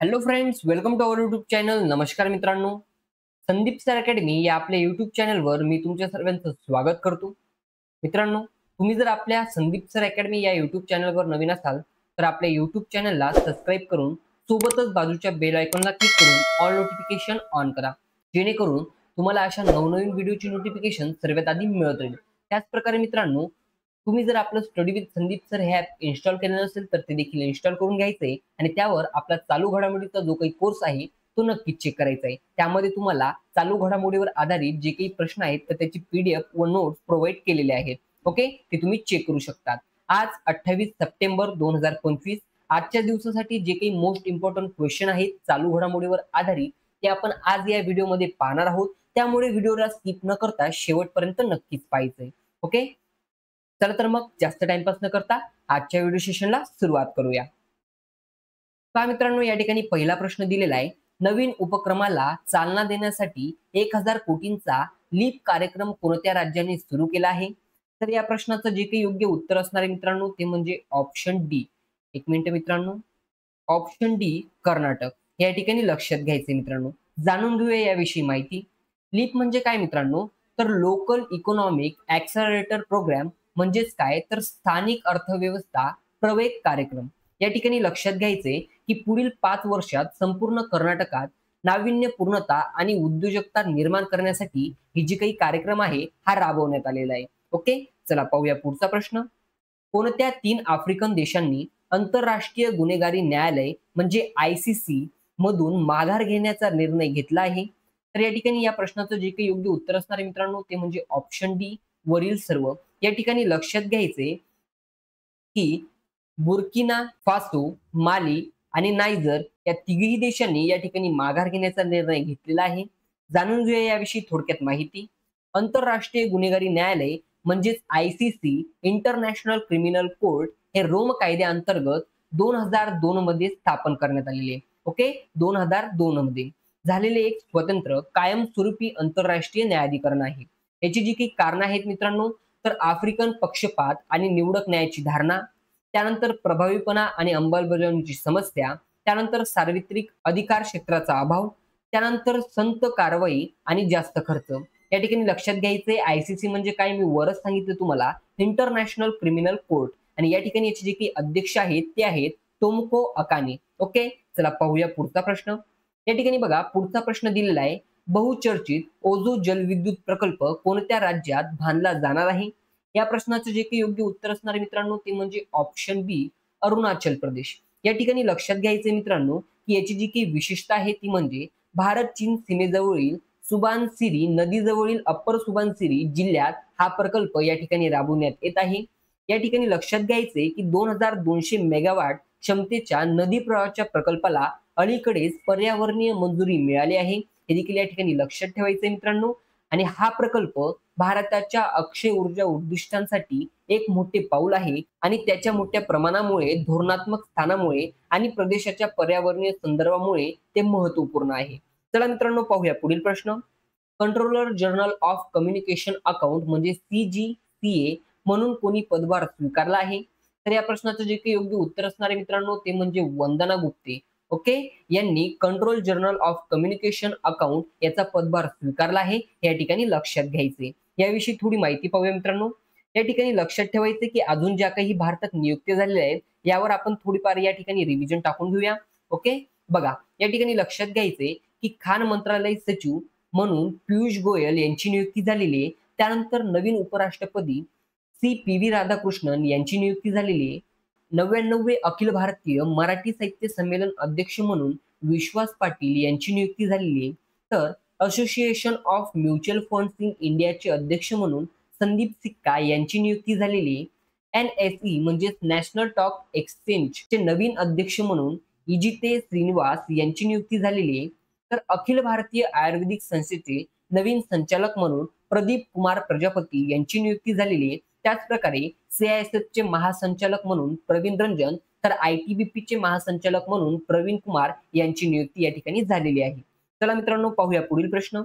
Hello friends, welcome to our YouTube channel. नमस्कार मित्रांनो, Sandeep sir academy या आपल्या यूट्यूब चॅनलवर मी तुमच्या सर्वांचं स्वागत करतो. मित्रांनो, तुम्ही जर आपल्या संदीप सर अकॅडमी या यूट्यूब चॅनलवर नवीन असाल तर आपल्या यूट्यूब चॅनलला सबस्क्राईब करून सोबतच बाजूच्या बेल आयकॉनला क्लिक करून ऑल नोटिफिकेशन ऑन करा, जेणेकरून तुम्हाला अशा नवनवीन व्हिडिओची नोटिफिकेशन सर्वात आधी मिळत राहील. त्याचप्रकारे मित्रांनो, तुम्ही जर आपलं स्टडी विथ संदीप सर हे ॲप इन्स्टॉल केलं नसेल तर ते देखील इन्स्टॉल करून घ्यायचंय आणि त्यावर आपला चालू घडामोडीचा जो काही कोर्स आहे तो नक्कीच चेक करायचा आहे. त्यामध्ये तुम्हाला चालू घडामोडीवर आधारित जे काही प्रश्न आहेत तर त्याची PDF व नोट्स प्रोव्हाइड केलेले आहेत. ओके, ते तुम्ही चेक करू शकता. आज 28 सप्टेंबर 2025 आजच्या दिवसासाठी जे काही मोस्ट इम्पॉर्टंट क्वेश्चन आहेत चालू घडामोडीवर आधारित ते आपण आज या व्हिडिओमध्ये पाहणार आहोत. त्यामुळे व्हिडिओला स्किप न करता शेवटपर्यंत नक्कीच पाहायचंय. ओके, चला तर मग जास्त टाइमपास न करता आजच्या व्हिडिओ सेशनला सुरुवात करूया. पहा मित्रांनो, या ठिकाणी पहिला प्रश्न दिलेला आहे. नवीन उपक्रमाला चालना देण्यासाठी 1000 कोटींचा लीप कार्यक्रम कोणत्या राज्याने सुरू केला आहे? तर या प्रश्नाचं जे काही योग्य उत्तर असणार आहे मित्रांनो ते म्हणजे ऑप्शन डी. एक मिनिट मित्रांनो, ऑप्शन डी कर्नाटक. या ठिकाणी लक्षात घ्यायचे मित्रांनो. जाणून घेऊया याविषयी माहिती. लीप म्हणजे काय मित्रांनो, तर लोकल इकॉनॉमिक ऍक्सलरेटर प्रोग्राम म्हणजेच काय, तर स्थानिक अर्थव्यवस्था प्रवेग कार्यक्रम. या ठिकाणी लक्षात घ्यायचे की पुढील 5 वर्षात संपूर्ण कर्नाटकात नाविन्यपूर्णता आणि उद्योजकता निर्माण करण्यासाठी ही जी काही कार्यक्रम आहे हा राबवण्यात आलेला आहे. ओके, चला पाहूया पुढचा प्रश्न. कोणत्या 3 आफ्रिकन देशांनी आंतरराष्ट्रीय गुन्हेगारी न्यायालय म्हणजे ICC मधून माघार घेण्याचा निर्णय घेतला आहे? तर या ठिकाणी या प्रश्नाचं जे काही योग्य उत्तर असणार आहे मित्रांनो ते म्हणजे ऑप्शन डी वरील सर्व. या ठिकाणी लक्षात घ्यायचे की बुर्किना फासो, माली आणि नायजर या तिघही देशांनी या ठिकाणी माघार घेण्याचा निर्णय घेतलेला आहे. जाणून घेऊया याविषयी थोडक्यात माहिती. आंतरराष्ट्रीय गुन्हेगारी न्यायालय म्हणजेच ICC इंटरनॅशनल क्रिमिनल कोर्ट हे रोम कायद्याअंतर्गत 2002 मध्ये स्थापन करण्यात आलेले. ओके, 2002 मध्ये झालेले एक स्वतंत्र कायमस्वरूपी आंतरराष्ट्रीय न्यायाधिकरण आहे. याची जी काही कारणं आहेत मित्रांनो, तर आफ्रिकन पक्षपात आणि निवडक न्यायाची धारणा, त्यानंतर प्रभावीपणा आणि अंमलबजावणीची समस्या, त्यानंतर सार्वत्रिक अधिकार क्षेत्राचा अभाव, त्यानंतर संत कारवाई आणि जास्त खर्च. या ठिकाणी लक्षात घ्यायचे ICC म्हणजे काय, मी वरच सांगितलं तुम्हाला, इंटरनॅशनल क्रिमिनल कोर्ट. आणि या ठिकाणी याचे जे काही अध्यक्ष आहेत ते आहेत टोमको अकाने. ओके, चला पाहूया पुढचा प्रश्न. या ठिकाणी बघा पुढचा प्रश्न दिलेला आहे. बहुचर्चित ओझो जलविद्युत प्रकल्प कोणत्या राज्यात बांधला जाणार आहे? या प्रश्नाचं जे काही योग्य उत्तर असणार आहे मित्रांनो ते म्हणजे ऑप्शन बी अरुणाचल प्रदेश. या ठिकाणी लक्षात घ्यायचे मित्रांनो की याची जी काही विशेषता आहे ती म्हणजे भारत चीन सीमेजवळील सुबानसिरी नदीजवळील अप्पर सुबानसिरी जिल्ह्यात हा प्रकल्प या ठिकाणी राबवण्यात येत आहे. या ठिकाणी लक्षात घ्यायचे की 2200 मेगावॅट क्षमतेच्या नदी प्रवाहाच्या प्रकल्पाला अलीकडेच पर्यावरणीय मंजुरी मिळाली आहे. हे देखील या ठिकाणी लक्षात ठेवायचे मित्रांनो. आणि हा प्रकल्प भारताच्या अक्षय ऊर्जा उद्दिष्टांसाठी एक मोठे पाऊल आहे आणि त्याच्या मोठ्या प्रमाणामुळे, धोरणात्मक स्थानामुळे आणि प्रदेशाच्या पर्यावरणीय संदर्भामुळे ते महत्वपूर्ण आहे. चला मित्रांनो पाहूया पुढील प्रश्न. Controller general of communication account म्हणजे CGCA म्हणून कोणी पदभार स्वीकारला आहे? तर या प्रश्नाचं जे काही योग्य उत्तर असणार आहे मित्रांनो ते म्हणजे वंदना गुप्ते. ओके, यांनी control general of communication account याचा पदभार स्वीकारला आहे. या ठिकाणी लक्षात घ्यायचे. याविषयी थोडी माहिती पाहूया मित्रांनो. या ठिकाणी लक्षात ठेवायचे की अजून ज्या काही भारतात नियुक्त्या झालेल्या आहेत यावर आपण थोडीफार या ठिकाणी रिव्हिजन टाकून घेऊया. ओके, बघा या ठिकाणी लक्षात घ्यायचे की खान मंत्रालय सचिव म्हणून पियुष गोयल यांची नियुक्ती झालेली आहे. त्यानंतर नवीन उपराष्ट्रपती CPV राधाकृष्णन यांची नियुक्ती झालेली आहे. 99वे अखिल भारतीय मराठी साहित्य संमेलन अध्यक्ष म्हणून विश्वास पाटील यांची नियुक्ती झालेली आहे. तर association of mutual funds in इंडियाचे अध्यक्ष म्हणून संदीप सिक्का यांची नियुक्ती झालेली आहे. NSE म्हणजेच नॅशनल स्टॉक एक्सचेंजचे नवीन अध्यक्ष म्हणून इजिते श्रीनिवास यांची नियुक्ती झालेली आहे. तर अखिल भारतीय आयुर्वेदिक संस्थेचे नवीन संचालक म्हणून प्रदीप कुमार प्रजापती यांची नियुक्ती झालेली आहे. त्याच प्रकारे CISF चे महासंचालक म्हणून प्रवीण रंजन, तर ITBP चे महासंचालक म्हणून प्रवीण कुमार यांची नियुक्ती या ठिकाणी झालेली आहे. चला मित्रांनो पाहूया पुढील प्रश्न.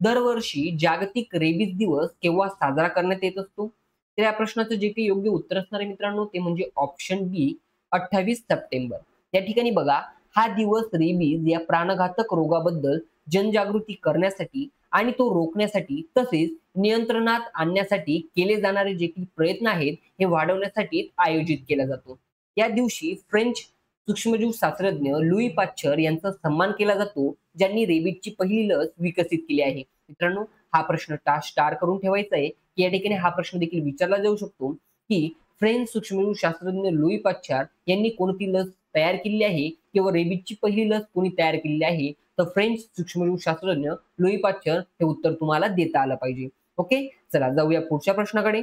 दरवर्षी जागतिक रेबीज दिवस केव्हा साजरा करण्यात येत असतो? तर या प्रश्नाचं जे काही योग्य उत्तर असणार आहे मित्रांनो ते म्हणजे ऑप्शन बी 28 सप्टेंबर. या ठिकाणी बघा हा दिवस रेबीज या प्राणघातक रोगाबद्दल जनजागृती करण्यासाठी आणि तो रोखण्यासाठी तसेच नियंत्रणात आणण्यासाठी केले जाणारे जे काही प्रयत्न आहेत हे वाढवण्यासाठी आयोजित केला जातो. या दिवशी फ्रेंच सूक्ष्मजीव शास्त्रज्ञ लुई पाश्चर यांचा सन्मान केला जातो, ज्यांनी रेबीजची पहिली लस विकसित केली आहे. मित्रांनो, हा प्रश्न स्टार करून ठेवायचा आहे की या ठिकाणी हा प्रश्न देखील विचारला जाऊ शकतो की फ्रेंच सूक्ष्मजीव शास्त्रज्ञ लुई पाश्चर यांनी कोणती लस तयार केली आहे किंवा रेबीजची पहिली लस कोणी तयार केलेली आहे, तर फ्रेंच सूक्ष्मजीव शास्त्रज्ञ लुई पाश्चर हे उत्तर तुम्हाला देता आलं पाहिजे. ओके, चला जाऊया पुढच्या प्रश्नाकडे.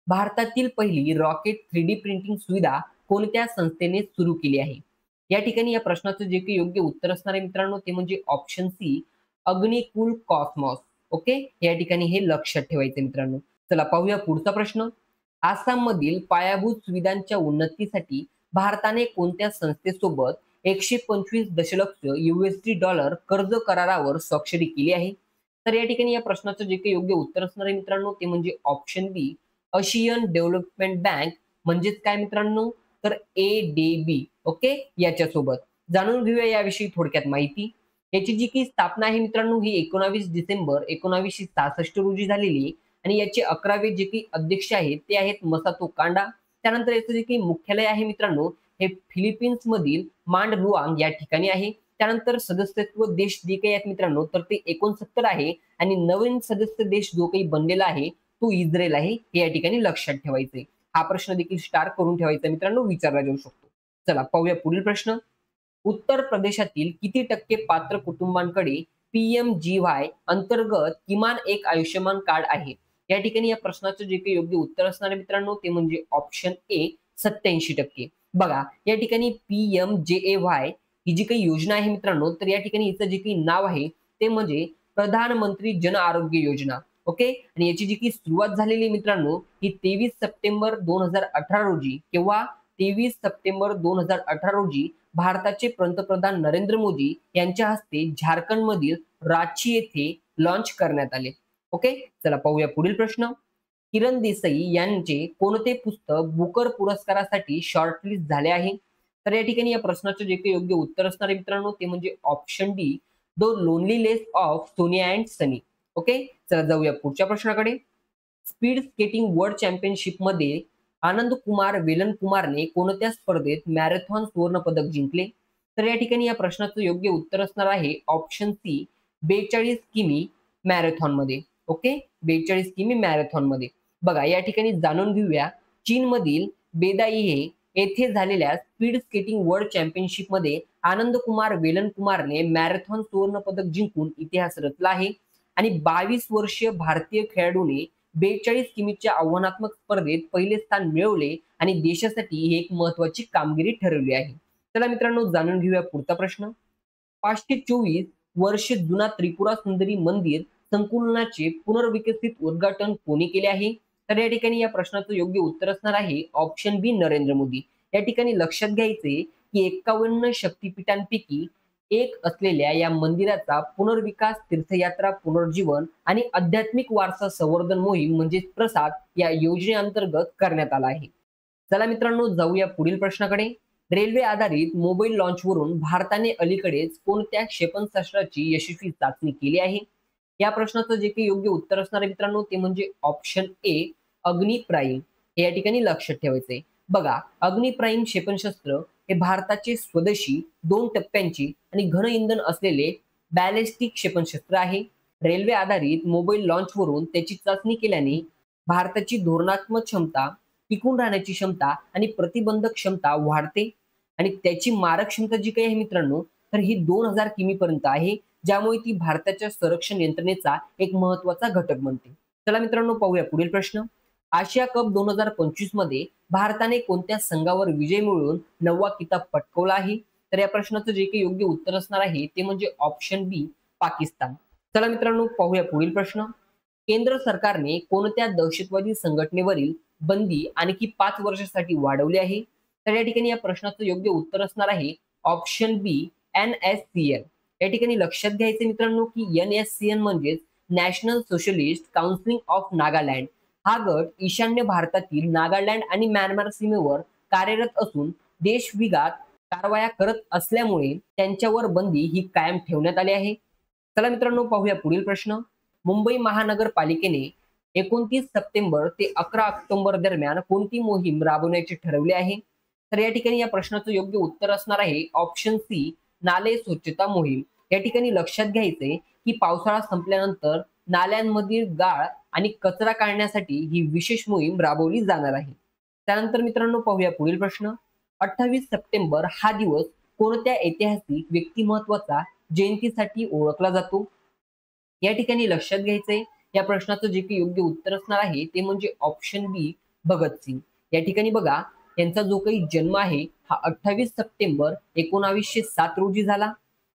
भारतातील पहिली रॉकेट 3D प्रिंटिंग सुविधा कोणत्या संस्थेने सुरू केली आहे? या ठिकाणी या प्रश्नाचं जे काही योग्य उत्तर असणार आहे मित्रांनो, ते म्हणजे option C, Agnikul Cosmos. Okay, या ठिकाणी हे लक्षात ठेवायचं मित्रांनो. चला पाहूया पुढचा प्रश्न. आसाममधील पायाभूत सुविधांच्या उन्नतीसाठी भारताने कोणत्या संस्थेसोबत 125 दशलक्ष USD कर्ज करारावर स्वाक्षरी केली आहे? तर या ठिकाणी या प्रश्नाचं जे काही योग्य उत्तर असणार आहे मित्रांनो, ते म्हणजे ऑप्शन बी, आशियन डेव्हलपमेंट बँक. म्हणजेच काय मित्रांनो, तर ADB. ओके, याच्यासोबत जाणून घेऊया याविषयी थोडक्यात माहिती. याची जी काही स्थापना आहे मित्रांनो, ही 19 डिसेंबर 1966 रोजी झालेली आणि याचे 11वे जे काही अध्यक्ष आहेत ते आहेत मसातो कांडा. त्यानंतर याचं जे काही मुख्यालय आहे मित्रांनो, हे फिलिपिन्स मधील मांडलुआंग या ठिकाणी आहे. त्यानंतर सदस्यत्व देश जे काही आहेत मित्रांनो, तर ते 69 आहे आणि नवीन सदस्य देश जो काही बनलेला आहे तो इस्रायल आहे, हे या ठिकाणी लक्षात ठेवायचे. हा प्रश्न देखील स्टार करून ठेवायचा मित्रांनो, विचारला जाऊ शकतो. चला पाहूया पुढील प्रश्न. उत्तर प्रदेशातील किती टक्के पात्र कुटुंबांकडे PMGY अंतर्गत किमान एक आयुष्यमान कार्ड आहे? या ठिकाणी या प्रश्नाचं जे काही योग्य उत्तर असणार आहे मित्रांनो, ते म्हणजे ऑप्शन ए, 87%. बघा, या ठिकाणी PMJAY ही जी काही योजना आहे मित्रांनो, तर या ठिकाणी हिचं जे काही नाव आहे ते म्हणजे प्रधानमंत्री जन आरोग्य योजना. ओके, आणि याची जी काही सुरुवात झालेली मित्रांनो, ही 23 सप्टेंबर 2018 रोजी किंवा 23 सप्टेंबर 2018 रोजी भारताचे पंतप्रधान नरेंद्र मोदी यांच्या हस्ते झारखंडमधील रांची येथे लॉन्च करण्यात आले. ओके, चला पाहूया पुढील प्रश्न. किरण देसाई यांचे कोणते पुस्तक बुकर पुरस्कारासाठी शॉर्टलिस्ट झाले आहे? तर या ठिकाणी या प्रश्नाचं जे काही योग्य उत्तर असणार आहे मित्रांनो, ते म्हणजे option D, the loneliness of Sonia and Sunny. Okay, चला जाऊया पुढच्या प्रश्नाकडे. स्पीड स्केटिंग वर्ल्ड चॅम्पियनशिप मध्ये आनंद कुमार वेलन कुमारने कोणत्या स्पर्धेत मॅरेथॉन सुवर्ण पदक जिंकले? तर या ठिकाणी या प्रश्नाचं योग्य उत्तर असणार आहे ऑप्शन सी, 42 किमी मॅरेथॉन मध्ये. ओके, 42 किमी मॅरेथॉन मध्ये. बघा, या ठिकाणी जाणून घेऊया चीनमधील बेदाई येथे झालेल्या स्पीड स्केटिंग वर्ल्ड चॅम्पियनशिप मध्ये आनंद कुमार वेलन कुमारने मॅरेथॉन सुवर्ण पदक जिंकून इतिहास रचला आहे आणि 22 वर्षीय भारतीय खेळाडूने 42 किमीच्या आव्हानात्मक स्पर्धेत पहिले स्थान मिळवले आणि देशासाठी ही एक महत्वाची कामगिरी ठरवली आहे. चला मित्रांनो, जाणून घेऊया पुढचा प्रश्न. 524 वर्ष जुना त्रिपुरा सुंदरी मंदिर संकुलनाचे पुनर्विकसित उद्घाटन कोणी केले आहे? तर या ठिकाणी या प्रश्नाचं योग्य उत्तर असणार आहे ऑप्शन बी, नरेंद्र मोदी. या ठिकाणी लक्षात घ्यायचे की 51 शक्तिपीठांपैकी एक असलेल्या या मंदिराचा पुनर्विकास, तीर्थयात्रा पुनर्जीवन आणि आध्यात्मिक वारसा संवर्धन मोहीम म्हणजे प्रसाद या योजनेअंतर्गत करण्यात आला आहे. चला मित्रांनो, जाऊया पुढील प्रश्नाकडे. रेल्वे आधारित मोबाईल लॉन्चवरून भारताने अलीकडेच कोणत्या क्षेपणास्त्राची यशस्वी चाचणी केली आहे? या प्रश्नाचं जे काही योग्य उत्तर असणार आहे मित्रांनो, ते म्हणजे ऑप्शन ए, अग्नि प्राईम. हे या ठिकाणी लक्षात ठेवायचंय. बघा, अग्नि प्राईम क्षेपणास्त्र हे भारताचे स्वदेशी 2 टप्प्यांची आणि घन इंधन असलेले बॅलिस्टिक क्षेपणास्त्र आहे. रेल्वे आधारित मोबाईल लॉन्चवरून त्याची चाचणी केल्याने भारताची धोरणात्मक क्षमता, टिकून राहण्याची क्षमता आणि प्रतिबंधक क्षमता वाढते आणि त्याची मारक क्षमता जी काही आहे मित्रांनो, तर ही 2000 किमी पर्यंत आहे, ज्यामुळे ती भारताच्या संरक्षण यंत्रणेचा एक महत्वाचा घटक बनते. चला मित्रांनो, पाहूया पुढील प्रश्न. आशिया कप 2025 मध्ये भारताने कोणत्या संघावर विजय मिळवून 9वा किताब पटकावला आहे? तर या प्रश्नाचं जे काही योग्य उत्तर असणार आहे ते म्हणजे ऑप्शन बी, पाकिस्तान. चला मित्रांनो, पाहूया पुढील प्रश्न. केंद्र सरकारने कोणत्या दहशतवादी संघटनेवरील बंदी आणखी 5 वर्षासाठी वाढवली आहे? तर या ठिकाणी या प्रश्नाचं योग्य उत्तर असणार आहे ऑप्शन बी, NSCN. या ठिकाणी लक्षात घ्यायचे मित्रांनो की NSCN म्हणजेच national socialist council of Nagaland. हा गट ईशान्य भारतातील नागालँड आणि म्यानमार सीमेवर कार्यरत असून देशविघात कारवाया करत असल्यामुळे त्यांच्यावर बंदी ही कायम ठेवण्यात आली आहे. चला मित्रांनो, पाहूया पुढील प्रश्न. मुंबई महानगरपालिकेने 29 सप्टेंबर ते 11 ऑक्टोबर दरम्यान कोणती मोहीम राबवण्याचे ठरवले आहे? तर या ठिकाणी या प्रश्नाचं योग्य उत्तर असणार आहे ऑप्शन सी, नाले स्वच्छता मोहीम. या ठिकाणी लक्षात घ्यायचे की पावसाळा संपल्यानंतर नाल्यांमधील गाळ आणि कचरा काढण्यासाठी ही विशेष मोहीम राबवली जाणार आहे. त्यानंतर मित्रांनो, पाहूया पुढील प्रश्न. 28 सप्टेंबर हा दिवस कोणत्या ऐतिहासिक व्यक्तिमत्वाचा जयंतीसाठी ओळखला जातो? या ठिकाणी लक्षात घ्यायचंय या प्रश्नाचं जे काही योग्य उत्तर असणार आहे ते म्हणजे ऑप्शन बी, भगतसिंग. या ठिकाणी बघा, यांचा जो काही जन्म आहे हा 28 सप्टेंबर 1907 रोजी झाला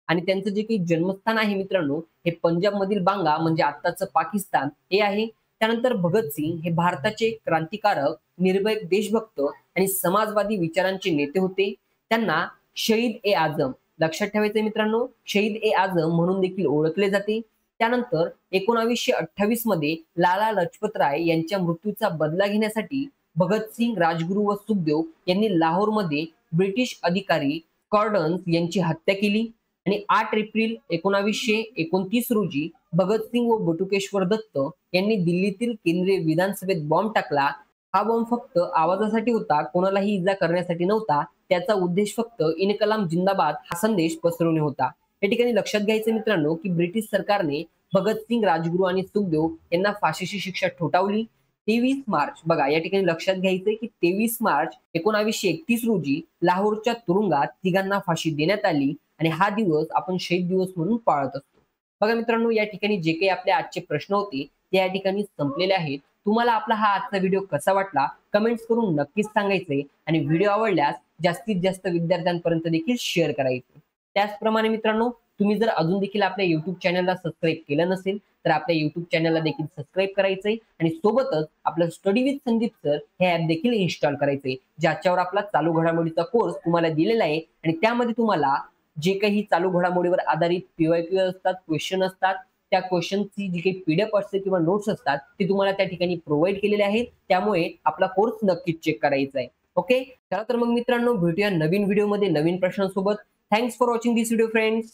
आणि त्यांचं जे काही जन्मस्थान आहे मित्रांनो हे पंजाब मधील बांगा म्हणजे आत्ताचं पाकिस्तान हे आहे. त्यानंतर भगतसिंग हे भारताचे क्रांतिकारक, निर्भय देशभक्त आणि समाजवादी विचारांचे नेते होते. त्यांना शहीद ए आझम, लक्षात ठेवायचे मित्रांनो, शहीद ए आझम म्हणून देखील ओळखले जाते. त्यानंतर 1928 मध्ये लाला लजपत राय यांच्या मृत्यूचा बदला घेण्यासाठी भगतसिंग, राजगुरू व सुखदेव यांनी लाहोरमध्ये ब्रिटिश अधिकारी कॉर्डन्स यांची हत्या केली आणि 8 एप्रिल 1929 रोजी भगतसिंग व बटुकेश्वर दत्त यांनी दिल्लीतील केंद्रीय विधानसभेत बॉम्ब टाकला. हा बॉम्ब फक्त आवाजासाठी होता, कोणालाही इजा करण्यासाठी नव्हता. त्याचा उद्देश फक्त इनकलाम जिंदाबाद हा संदेश पसरवणे होता. या ठिकाणी लक्षात घ्यायचं मित्रांनो की ब्रिटिश सरकारने भगतसिंग, राजगुरू आणि सुखदेव यांना फाशीची शिक्षा ठोठावली. 23 मार्च, बघा या ठिकाणी लक्षात घ्यायचंय की 23 मार्च 1931 रोजी लाहोरच्या तुरुंगात तिघांना फाशी देण्यात आली आणि हा दिवस आपण शहीद दिवस म्हणून पाळत असतो. बघा मित्रांनो, या ठिकाणी जे काही आपले आजचे प्रश्न होते ते या ठिकाणी संपलेले आहेत. तुम्हाला आपला हा आजचा व्हिडिओ कसा वाटला कमेंट्स करून नक्कीच सांगायचे आणि व्हिडिओ आवडल्यास जास्तीत जास्त विद्यार्थ्यांपर्यंत देखील शेअर करायचे. त्याचप्रमाणे मित्रांनो, तुम्ही जर अजून देखील आपल्या युट्यूब चॅनलला सबस्क्राईब केलं नसेल तर आपल्या युट्यूब चॅनलला देखील सबस्क्राईब करायचंय आणि सोबतच आपलं स्टडी विथ संदीप सर हे ऍप देखील इन्स्टॉल करायचंय, ज्याच्यावर आपला चालू घडामोडीचा कोर्स तुम्हाला दिलेला आहे आणि त्यामध्ये तुम्हाला जे काही चालू घडामोडीवर आधारित PYQ असतात, क्वेश्चन असतात, त्या क्वेश्चनची जी काही PDF असते किंवा नोट्स असतात ते तुम्हाला त्या ठिकाणी प्रोव्हाइड केलेले आहेत. त्यामुळे आपला कोर्स नक्कीच चेक करायचा आहे. ओके, चला तर मग मित्रांनो, भेटूया नवीन व्हिडिओमध्ये नवीन प्रश्नांसोबत. Thanks for watching this video friends.